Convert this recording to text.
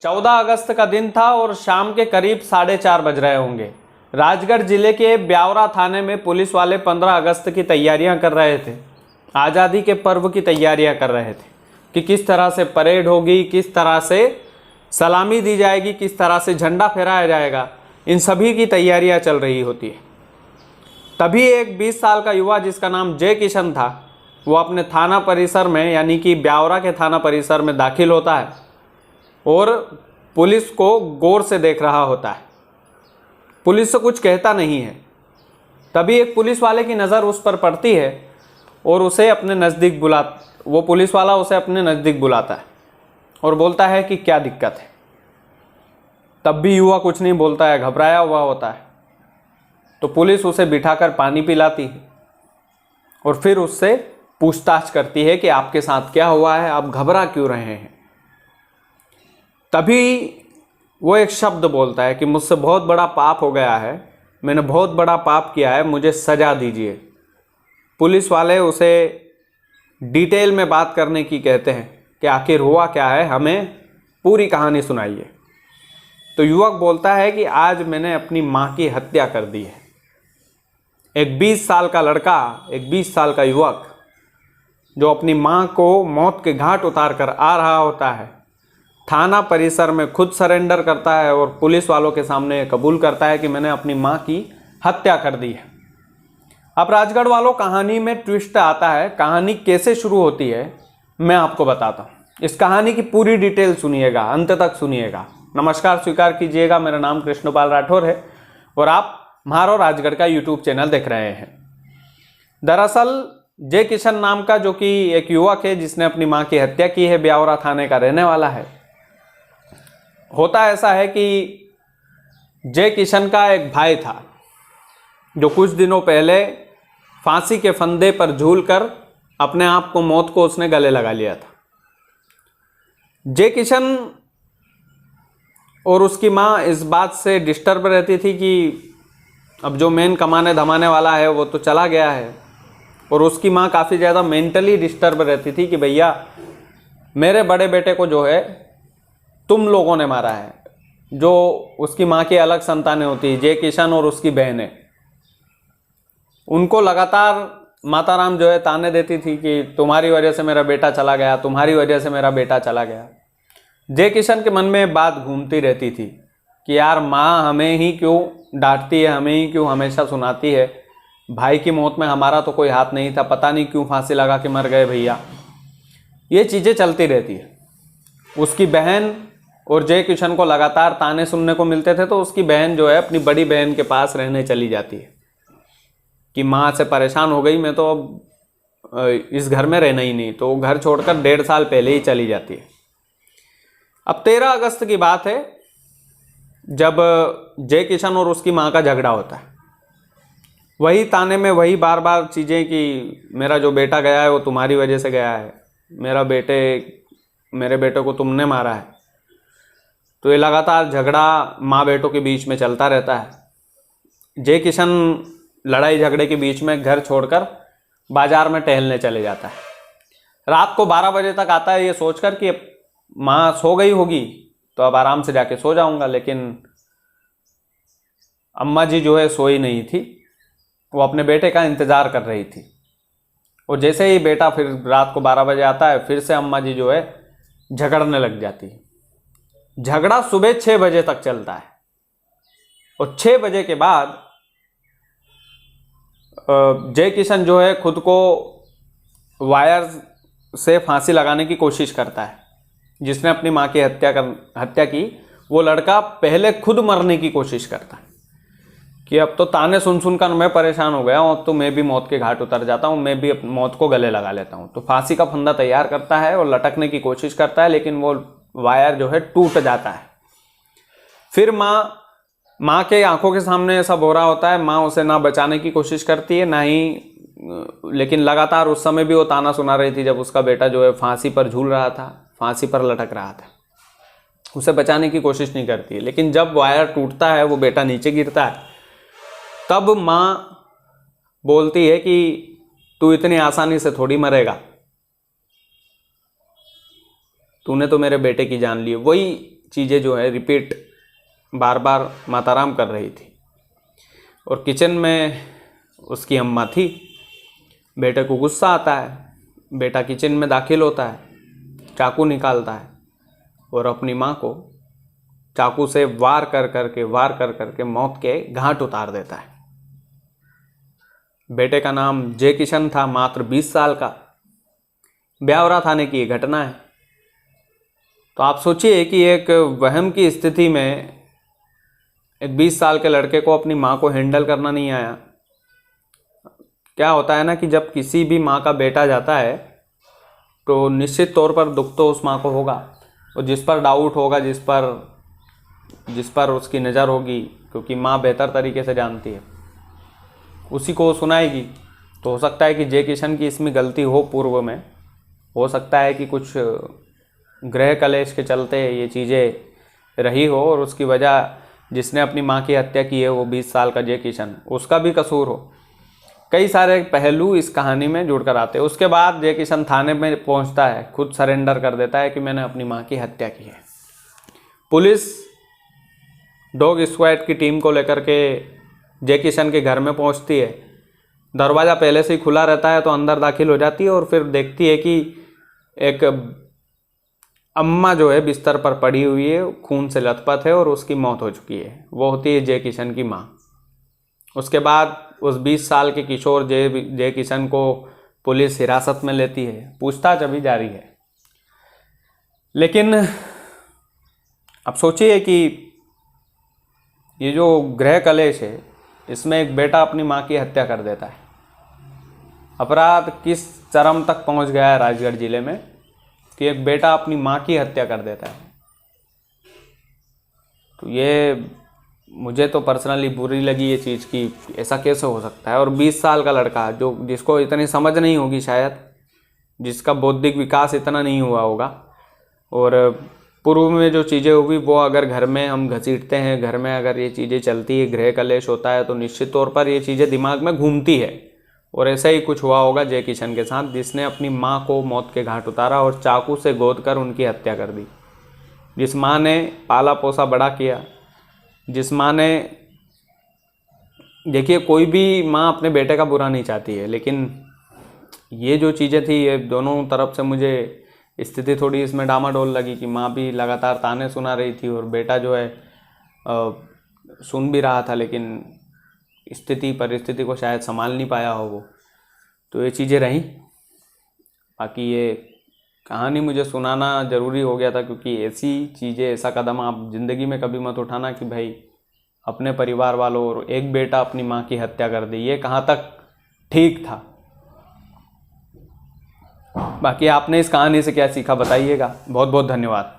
14 अगस्त का दिन था और शाम के करीब 4:30 बज रहे होंगे। राजगढ़ जिले के ब्यावरा थाने में पुलिस वाले 15 अगस्त की तैयारियां कर रहे थे। आज़ादी के पर्व की तैयारियां कर रहे थे कि किस तरह से परेड होगी, किस तरह से सलामी दी जाएगी, किस तरह से झंडा फहराया जाएगा। इन सभी की तैयारियां चल रही होती है। तभी एक 20 साल का युवा जिसका नाम जय किशन था, वो अपने थाना परिसर में यानी कि ब्यावरा के थाना परिसर में दाखिल होता है और पुलिस को गौर से देख रहा होता है। पुलिस से कुछ कहता नहीं है। तभी एक पुलिस वाले की नज़र उस पर पड़ती है और उसे अपने नज़दीक वो पुलिस वाला उसे अपने नज़दीक बुलाता है और बोलता है कि क्या दिक्कत है। तब भी युवा कुछ नहीं बोलता है, घबराया हुआ होता है। तो पुलिस उसे बिठाकर पानी पिलाती है और फिर उससे पूछताछ करती है कि आपके साथ क्या हुआ है, आप घबरा क्यों रहे हैं। तभी वो एक शब्द बोलता है कि मुझसे बहुत बड़ा पाप हो गया है, मैंने बहुत बड़ा पाप किया है, मुझे सज़ा दीजिए। पुलिस वाले उसे डिटेल में बात करने की कहते हैं कि आखिर हुआ क्या है, हमें पूरी कहानी सुनाइए। तो युवक बोलता है कि आज मैंने अपनी माँ की हत्या कर दी है। एक 20 साल का लड़का, एक 20 साल का युवक जो अपनी माँ को मौत के घाट उतार कर आ रहा होता है, थाना परिसर में खुद सरेंडर करता है और पुलिस वालों के सामने कबूल करता है कि मैंने अपनी माँ की हत्या कर दी है। अब राजगढ़ वालों, कहानी में ट्विस्ट आता है। कहानी कैसे शुरू होती है मैं आपको बताता हूँ। इस कहानी की पूरी डिटेल सुनिएगा, अंत तक सुनिएगा। नमस्कार स्वीकार कीजिएगा, मेरा नाम कृष्णपाल राठौर है और आप म्हारो राजगढ़ का यूट्यूब चैनल देख रहे हैं। दरअसल जय किशन नाम का जो कि एक युवक है जिसने अपनी माँ की हत्या की है, ब्यावरा थाने का रहने वाला है। होता ऐसा है कि जय किशन का एक भाई था जो कुछ दिनों पहले फांसी के फंदे पर झूलकर अपने आप को, मौत को उसने गले लगा लिया था। जय किशन और उसकी माँ इस बात से डिस्टर्ब रहती थी कि अब जो मेन कमाने धमाने वाला है वो तो चला गया है, और उसकी माँ काफ़ी ज़्यादा मेंटली डिस्टर्ब रहती थी कि भैया मेरे बड़े बेटे को जो है तुम लोगों ने मारा है। जो उसकी माँ की अलग संतानें होती, जय किशन और उसकी बहनें, उनको लगातार माता राम जो है ताने देती थी कि तुम्हारी वजह से मेरा बेटा चला गया, तुम्हारी वजह से मेरा बेटा चला गया। जय किशन के मन में बात घूमती रहती थी कि यार माँ हमें ही क्यों डांटती है, हमें ही क्यों हमेशा सुनाती है। भाई की मौत में हमारा तो कोई हाथ नहीं था, पता नहीं क्यों फांसी लगा के मर गए भैया। ये चीज़ें चलती रहती है। उसकी बहन और जय किशन को लगातार ताने सुनने को मिलते थे, तो उसकी बहन जो है अपनी बड़ी बहन के पास रहने चली जाती है कि माँ से परेशान हो गई, मैं तो अब इस घर में रहना ही नहीं। तो वो घर छोड़कर 1.5 साल पहले ही चली जाती है। अब 13 अगस्त की बात है जब जय किशन और उसकी माँ का झगड़ा होता है। वही ताने में वही बार बार चीज़ें कि मेरा जो बेटा गया है वो तुम्हारी वजह से गया है, मेरे बेटे को तुमने मारा है। तो ये लगातार झगड़ा माँ बेटों के बीच में चलता रहता है। जय किशन लड़ाई झगड़े के बीच में घर छोड़कर बाजार में टहलने चले जाता है। रात को 12 बजे तक आता है ये सोचकर कि माँ सो गई होगी तो अब आराम से जाके सो जाऊंगा, लेकिन अम्मा जी जो है सोई नहीं थी, वो अपने बेटे का इंतज़ार कर रही थी। और जैसे ही बेटा फिर रात को 12 बजे आता है, फिर से अम्मा जी जो है झगड़ने लग जाती है। झगड़ा सुबह 6 बजे तक चलता है और 6 बजे के बाद जय किशन जो है खुद को वायर से फांसी लगाने की कोशिश करता है। जिसने अपनी माँ की हत्या की वो लड़का पहले खुद मरने की कोशिश करता है कि अब तो ताने सुन सुनकर मैं परेशान हो गया हूँ, अब तो मैं भी मौत के घाट उतर जाता हूँ, मैं भी मौत को गले लगा लेता हूँ। तो फांसी का फंदा तैयार करता है और लटकने की कोशिश करता है, लेकिन वो वायर जो है टूट जाता है। फिर माँ के आंखों के सामने ऐसा हो रहा होता है, माँ उसे ना बचाने की कोशिश करती है ना ही, लेकिन लगातार उस समय भी वो ताना सुना रही थी जब उसका बेटा जो है फांसी पर झूल रहा था, फांसी पर लटक रहा था। उसे बचाने की कोशिश नहीं करती है। लेकिन जब वायर टूटता है, वो बेटा नीचे गिरता है, तब माँ बोलती है कि तू इतनी आसानी से थोड़ी मरेगा, तूने तो मेरे बेटे की जान ली। वही चीज़ें जो है रिपीट बार बार माताराम कर रही थी। और किचन में उसकी अम्मा थी। बेटे को गुस्सा आता है, बेटा किचन में दाखिल होता है, चाकू निकालता है और अपनी माँ को चाकू से वार कर करके मौत के घाट उतार देता है। बेटे का नाम जय किशन था, मात्र 20 साल का। ब्यावरा थाने की ये घटना है। तो आप सोचिए कि एक वहम की स्थिति में एक 20 साल के लड़के को अपनी माँ को हैंडल करना नहीं आया। क्या होता है ना कि जब किसी भी माँ का बेटा जाता है तो निश्चित तौर पर दुख तो उस माँ को होगा, और जिस पर डाउट होगा, जिस पर उसकी नज़र होगी, क्योंकि माँ बेहतर तरीके से जानती है, उसी को सुनाएगी। तो हो सकता है कि जय किशन की इसमें गलती हो, पूर्व में हो सकता है कि कुछ गृह कलेश के चलते ये चीज़ें रही हो और उसकी वजह जिसने अपनी माँ की हत्या की है वो 20 साल का जय किशन, उसका भी कसूर हो। कई सारे पहलू इस कहानी में जुड़कर आते हैं। उसके बाद जय किशन थाने में पहुंचता है, खुद सरेंडर कर देता है कि मैंने अपनी माँ की हत्या की है। पुलिस डॉग स्क्वाड की टीम को लेकर के जय किशन के घर में पहुंचती है। दरवाज़ा पहले से ही खुला रहता है तो अंदर दाखिल हो जाती है और फिर देखती है कि एक अम्मा जो है बिस्तर पर पड़ी हुई है, खून से लथपथ है और उसकी मौत हो चुकी है। वो होती है जय किशन की माँ। उसके बाद उस 20 साल के किशोर जय किशन को पुलिस हिरासत में लेती है। पूछताछ अभी जारी है। लेकिन अब सोचिए कि ये जो गृह कलेश है, इसमें एक बेटा अपनी माँ की हत्या कर देता है। अपराध किस चरम तक पहुंच गया है राजगढ़ जिले में कि एक बेटा अपनी माँ की हत्या कर देता है। तो ये मुझे तो पर्सनली बुरी लगी ये चीज़ कि ऐसा कैसे हो सकता है। और 20 साल का लड़का जिसको इतनी समझ नहीं होगी, शायद जिसका बौद्धिक विकास इतना नहीं हुआ होगा, और पूर्व में जो चीज़ें हुई वो अगर घर में हम घसीटते हैं, घर में अगर ये चीज़ें चलती है, गृह कलेश होता है, तो निश्चित तौर पर ये चीज़ें दिमाग में घूमती है। और ऐसा ही कुछ हुआ होगा जय किशन के साथ, जिसने अपनी माँ को मौत के घाट उतारा और चाकू से गोद कर उनकी हत्या कर दी। जिस माँ ने पाला पोसा बड़ा किया, जिस माँ ने, देखिए कोई भी माँ अपने बेटे का बुरा नहीं चाहती है, लेकिन ये जो चीज़ें थी ये दोनों तरफ से मुझे स्थिति थोड़ी इसमें डामाडोल लगी कि माँ भी लगातार ताने सुना रही थी और बेटा जो है सुन भी रहा था, लेकिन परिस्थिति को शायद संभाल नहीं पाया हो वो। तो ये चीज़ें रहीं। बाकी ये कहानी मुझे सुनाना ज़रूरी हो गया था, क्योंकि ऐसी चीज़ें, ऐसा कदम आप ज़िंदगी में कभी मत उठाना कि भाई अपने परिवार वालों और एक बेटा अपनी माँ की हत्या कर दी। ये कहाँ तक ठीक था। बाकी आपने इस कहानी से क्या सीखा बताइएगा। बहुत बहुत धन्यवाद।